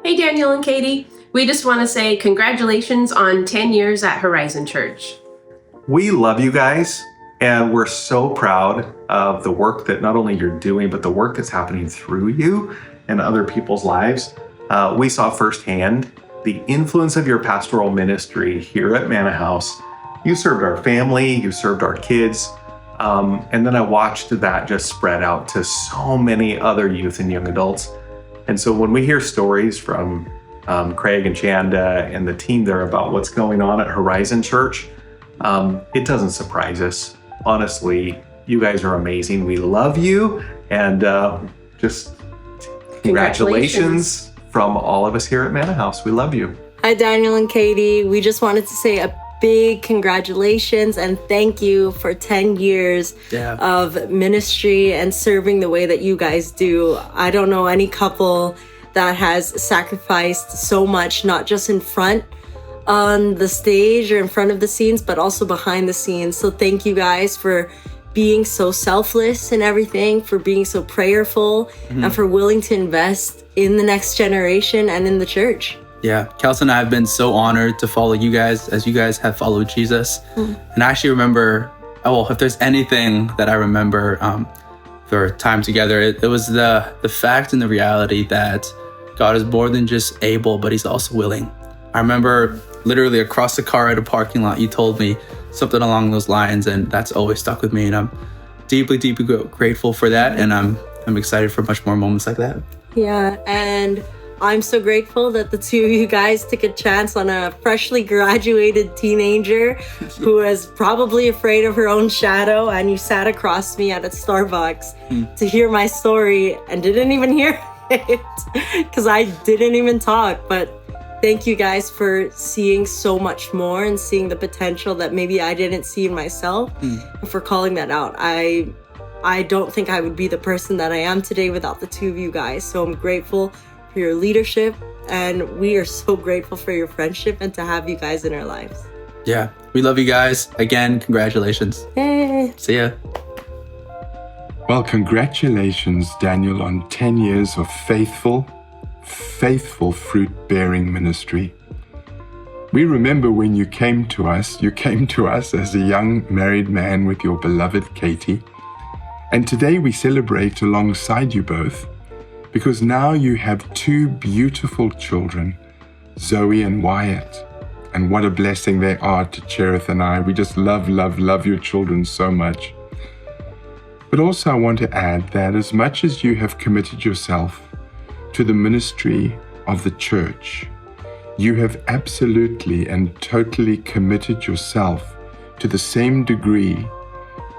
Hey, Daniel and Katy. We just want to say congratulations on 10 years at Horizon Church. We love you guys, and we're so proud of the work that not only you're doing, but the work that's happening through you and other people's lives. We saw firsthand the influence of your pastoral ministry here at Manna House. You served our family, you served our kids, and then I watched that just spread out to so many other youth and young adults. And so when we hear stories from Craig and Chanda and the team there about what's going on at Horizon Church, it doesn't surprise us. Honestly, you guys are amazing. We love you, and just congratulations from all of us here at Manna House. We love you. Hi, Daniel and Katy. We just wanted to say a big congratulations and thank you for 10 years of ministry and serving the way that you guys do. I don't know any couple that has sacrificed so much, not just in front on the stage or in front of the scenes, but also behind the scenes. So thank you guys for being so selfless and everything, for being so prayerful, and for willing to invest in the next generation and in the church. Yeah, Kelsey and I have been so honored to follow you guys as you guys have followed Jesus. And I actually remember, if there's anything that I remember for time together, it was the fact and the reality that God is more than just able, but he's also willing. I remember literally across the car at a parking lot, you told me something along those lines, and that's always stuck with me. And I'm deeply, deeply grateful for that. And I'm excited for much more moments like that. Yeah, and I'm so grateful that the two of you guys took a chance on a freshly graduated teenager who is probably afraid of her own shadow, and you sat across me at a Starbucks to hear my story and didn't even hear it because I didn't even talk. But thank you guys for seeing so much more and seeing the potential that maybe I didn't see in myself, and for calling that out. I don't think I would be the person that I am today without the two of you guys. So I'm grateful for your leadership, and we are so grateful for your friendship and to have you guys in our lives. Yeah, we love you guys. Again, congratulations. Hey. See ya. Well, congratulations, Daniel, on 10 years of faithful fruit-bearing ministry. We remember when you came to us as a young married man with your beloved Katy. And today we celebrate alongside you both, because now you have two beautiful children, Zoe and Wyatt. And what a blessing they are to Cherith and I. We just love your children so much. But also I want to add that as much as you have committed yourself to the ministry of the church, you have absolutely and totally committed yourself to the same degree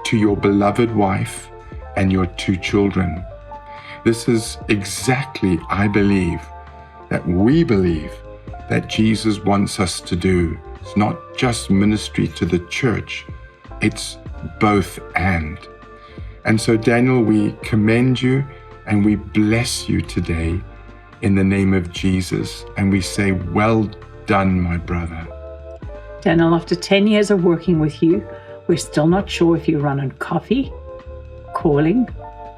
to your beloved wife and your two children. This is exactly, we believe that Jesus wants us to do. It's not just ministry to the church, it's both and. And so, Daniel, we commend you and we bless you today in the name of Jesus. And we say, well done, my brother. Daniel, after 10 years of working with you, we're still not sure if you run on coffee, calling,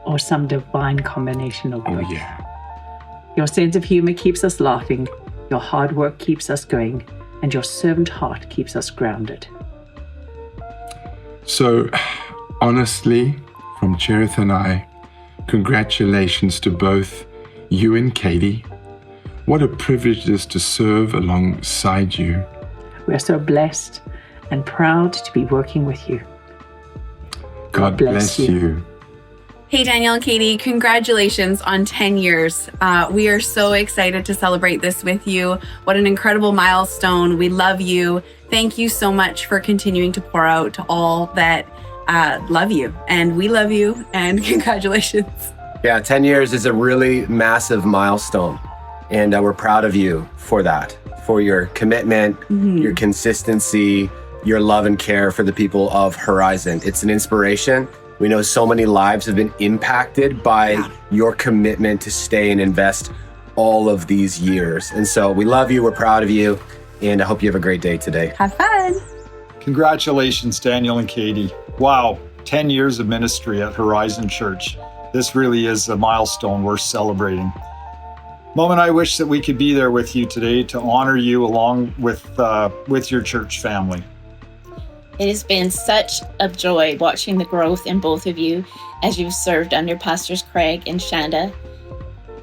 or some divine combination of both. Oh, yeah. Your sense of humor keeps us laughing, your hard work keeps us going, and your servant heart keeps us grounded. So, honestly, from Cherith and I, congratulations to both you and Katy. What a privilege it is to serve alongside you. We are so blessed and proud to be working with you. God bless you. Hey, Daniel and Katy, congratulations on 10 years. We are so excited to celebrate this with you. What an incredible milestone. We love you. Thank you so much for continuing to pour out to all that love you. And we love you, and congratulations. Yeah, 10 years is a really massive milestone. And we're proud of you for that, for your commitment, your consistency, your love and care for the people of Horizon. It's an inspiration. We know so many lives have been impacted by your commitment to stay and invest all of these years. And so we love you, we're proud of you, and I hope you have a great day today. Have fun. Congratulations, Daniel and Katy. Wow, 10 years of ministry at Horizon Church. This really is a milestone worth celebrating. Mom and I wish that we could be there with you today to honor you along with your church family. It has been such a joy watching the growth in both of you as you've served under Pastors Craig and Shanda.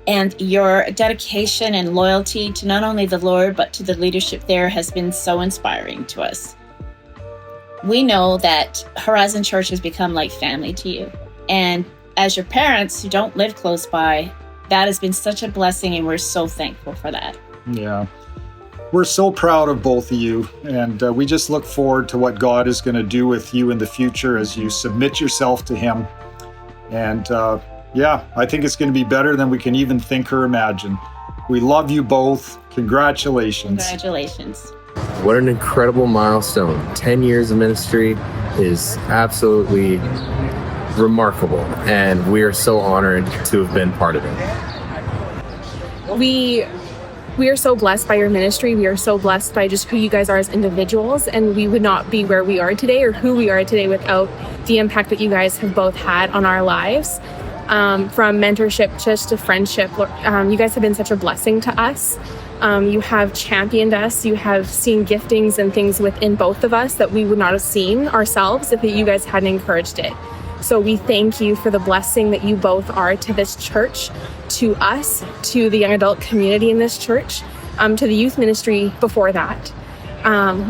And your dedication and loyalty to not only the Lord, but to the leadership there has been so inspiring to us. We know that Horizon Church has become like family to you. And as your parents who don't live close by, that has been such a blessing, and we're so thankful for that. Yeah. We're so proud of both of you, and we just look forward to what God is going to do with you in the future as you submit yourself to Him. And I think it's going to be better than we can even think or imagine. We love you both. Congratulations. Congratulations. What an incredible milestone. 10 years of ministry is absolutely remarkable, and we are so honored to have been part of it. We are so blessed by your ministry. We are so blessed by just who you guys are as individuals, and we would not be where we are today or who we are today without the impact that you guys have both had on our lives. From mentorship just to friendship, you guys have been such a blessing to us. You have championed us. You have seen giftings and things within both of us that we would not have seen ourselves if you guys hadn't encouraged it. So we thank you for the blessing that you both are to this church, to us, to the young adult community in this church, to the youth ministry before that.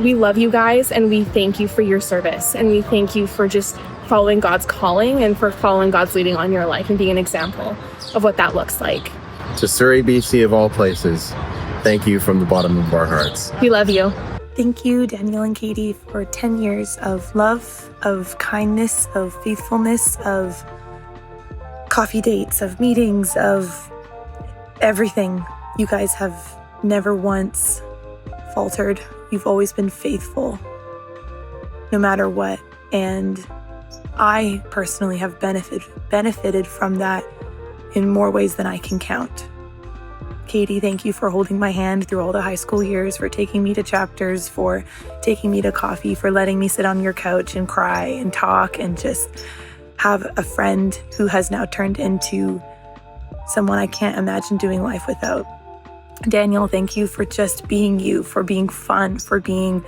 We love you guys, and we thank you for your service, and we thank you for just following God's calling and for following God's leading on your life and being an example of what that looks like. To Surrey, BC of all places, thank you from the bottom of our hearts. We love you. Thank you, Daniel and Katy, for 10 years of love, of kindness, of faithfulness, of coffee dates, of meetings, of everything. You guys have never once faltered. You've always been faithful, no matter what. And I personally have benefited from that in more ways than I can count. Katy, thank you for holding my hand through all the high school years, for taking me to chapters, for taking me to coffee, for letting me sit on your couch and cry and talk and just have a friend who has now turned into someone I can't imagine doing life without. Daniel, thank you for just being you, for being fun, for being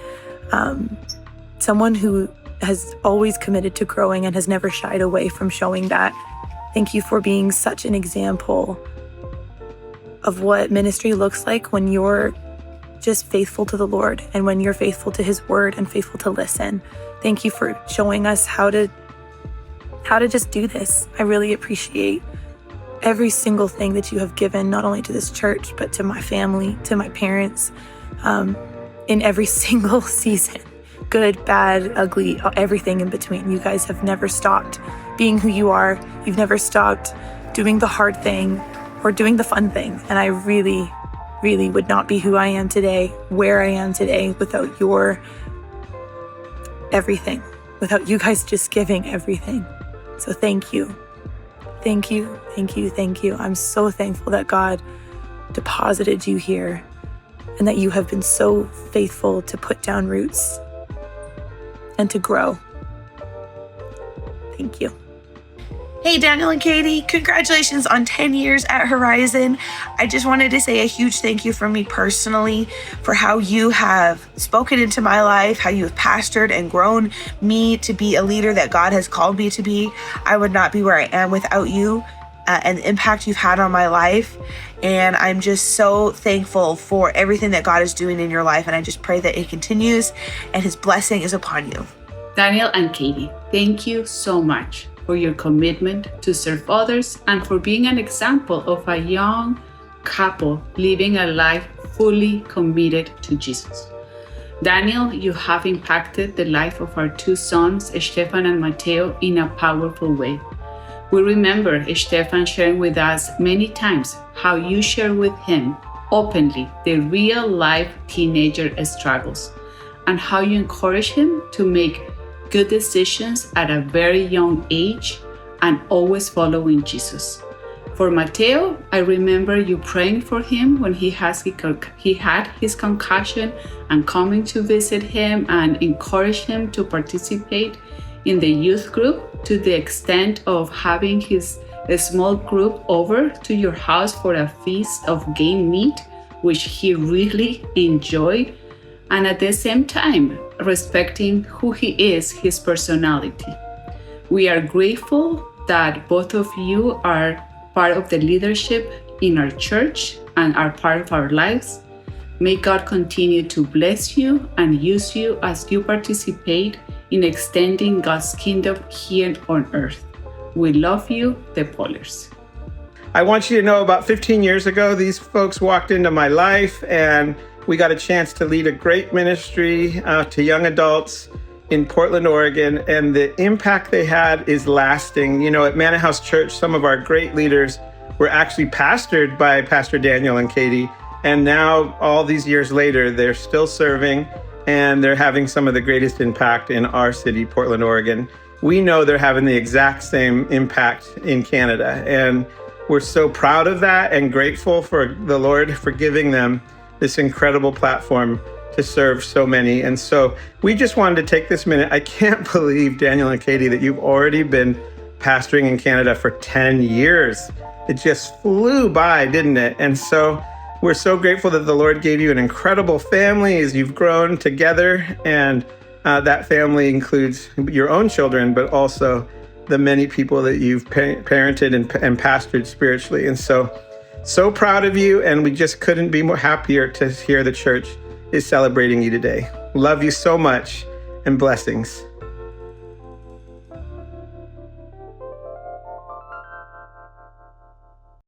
someone who has always committed to growing and has never shied away from showing that. Thank you for being such an example of what ministry looks like when you're just faithful to the Lord and when you're faithful to His word and faithful to listen. Thank you for showing us how to just do this. I really appreciate every single thing that you have given, not only to this church, but to my family, to my parents, in every single season. Good, bad, ugly, everything in between. You guys have never stopped being who you are. You've never stopped doing the hard thing or doing the fun thing. And I really, really would not be who I am today, where I am today, without your everything, without you guys just giving everything. So thank you. Thank you, thank you, thank you. I'm so thankful that God deposited you here and that you have been so faithful to put down roots and to grow. Thank you. Hey, Daniel and Katy, congratulations on 10 years at Horizon. I just wanted to say a huge thank you from me personally for how you have spoken into my life, how you have pastored and grown me to be a leader that God has called me to be. I would not be where I am without you and the impact you've had on my life. And I'm just so thankful for everything that God is doing in your life. And I just pray that it continues and His blessing is upon you. Daniel and Katy, thank you so much for your commitment to serve others and for being an example of a young couple living a life fully committed to Jesus. Daniel, you have impacted the life of our two sons, Stefan and Mateo, in a powerful way. We remember Stefan sharing with us many times how you share with him openly the real life teenager struggles and how you encourage him to make good decisions at a very young age and always following Jesus. For Mateo, I remember you praying for him when he had his concussion and coming to visit him and encourage him to participate in the youth group to the extent of having his a small group over to your house for a feast of game meat, which he really enjoyed, and at the same time, respecting who he is, his personality. We are grateful that both of you are part of the leadership in our church and are part of our lives. May God continue to bless you and use you as you participate in extending God's kingdom here on earth. We love you, the Pollers. I want you to know about 15 years ago, these folks walked into my life and we got a chance to lead a great ministry to young adults in Portland, Oregon, and the impact they had is lasting. You know, at Manor House Church, some of our great leaders were actually pastored by Pastor Daniel and Katy, and now all these years later, they're still serving and they're having some of the greatest impact in our city, Portland, Oregon. We know they're having the exact same impact in Canada, and we're so proud of that and grateful for the Lord for giving them this incredible platform to serve so many. And so we just wanted to take this minute. I can't believe, Daniel and Katy, that you've already been pastoring in Canada for 10 years. It just flew by, didn't it? And so we're so grateful that the Lord gave you an incredible family as you've grown together. And that family includes your own children, but also the many people that you've parented and pastored spiritually. And so proud of you. And we just couldn't be more happier to hear the church is celebrating you today. Love you so much, and blessings.